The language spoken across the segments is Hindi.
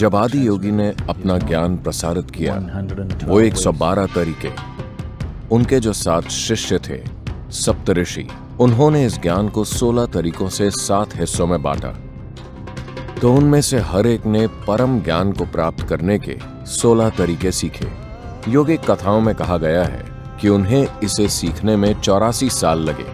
जब आदि योगी ने अपना ज्ञान प्रसारित किया, वो 112 तरीके, उनके जो 7 शिष्य थे सप्तऋषि, उन्होंने इस ज्ञान को 16 तरीकों से 7 हिस्सों में बांटा। तो उनमें से हर एक ने परम ज्ञान को प्राप्त करने के 16 तरीके सीखे। योगिक कथाओं में कहा गया है कि उन्हें इसे सीखने में 84 साल लगे।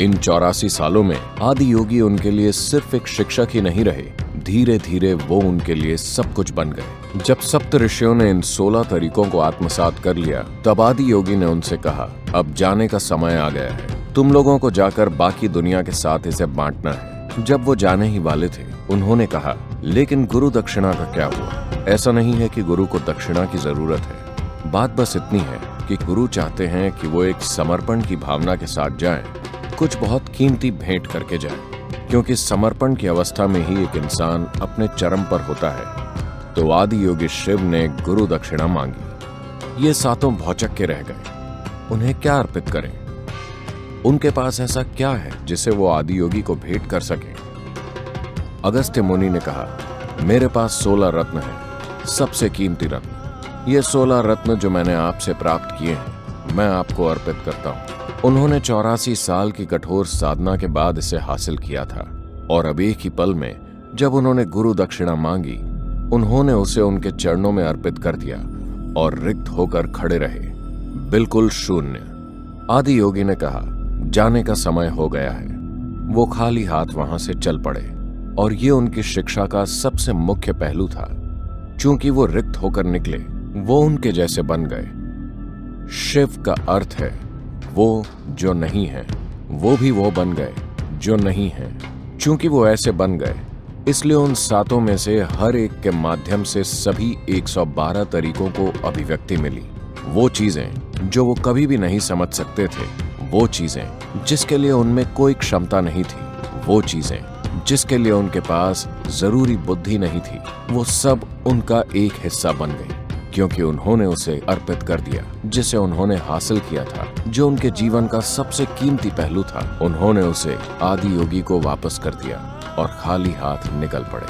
इन 84 सालों में आदि योगी उनके लिए सिर्फ एक शिक्षक ही नहीं रहे, धीरे धीरे वो उनके लिए सब कुछ बन गए। जब सप्तऋषियों ने इन 16 तरीकों को आत्मसात कर लिया, तब आदि योगी ने उनसे कहा, अब जाने का समय आ गया है, तुम लोगों को जाकर बाकी दुनिया के साथ इसे बांटना है। जब वो जाने ही वाले थे, उन्होंने कहा, लेकिन गुरु दक्षिणा का क्या हुआ? ऐसा नहीं है कि गुरु को दक्षिणा की जरूरत है, बात बस इतनी है कि गुरु चाहते हैं कि वो एक समर्पण की भावना के साथ जाएं, कुछ बहुत कीमती भेंट करके जाएं, क्योंकि समर्पण की अवस्था में ही एक इंसान अपने चरम पर होता है। तो आदि योगी शिव ने गुरु दक्षिणा मांगी। ये सातों भौचक के रह गए, उन्हें क्या अर्पित करें? उनके पास ऐसा क्या है जिसे वो आदि योगी को भेंट कर सके? अगस्त्य मुनि ने कहा, मेरे पास 16 रत्न है, सबसे कीमती रत्न। ये 16 रत्न जो मैंने आपसे प्राप्त किए हैं, मैं आपको अर्पित करता हूँ। उन्होंने 84 साल की कठोर साधना के बाद इसे हासिल किया था, और अब एक ही पल में जब उन्होंने गुरु दक्षिणा मांगी, उन्होंने उसे उनके चरणों में अर्पित कर दिया और रिक्त होकर खड़े रहे, बिल्कुल शून्य। आदि योगी ने कहा, जाने का समय हो गया है। वो खाली हाथ वहां से चल पड़े, और ये उनकी शिक्षा का सबसे मुख्य पहलू था। चूंकि वो रिक्त होकर निकले, वो उनके जैसे बन गए। शिव का अर्थ है वो जो नहीं है, वो भी वो बन गए जो नहीं है। चूंकि वो ऐसे बन गए, इसलिए उन सातों में से हर एक के माध्यम से सभी 112 तरीकों को अभिव्यक्ति मिली। वो चीजें जो वो कभी भी नहीं समझ सकते थे, वो चीजें जिसके लिए उनमें कोई क्षमता नहीं थी, वो चीजें जिसके लिए उनके पास जरूरी बुद्धि नहीं थी, वो सब उनका एक हिस्सा बन गई, क्योंकि उन्होंने उसे अर्पित कर दिया जिसे उन्होंने हासिल किया था, जो उनके जीवन का सबसे कीमती पहलू था। उन्होंने उसे आदि योगी को वापस कर दिया और खाली हाथ निकल पड़े।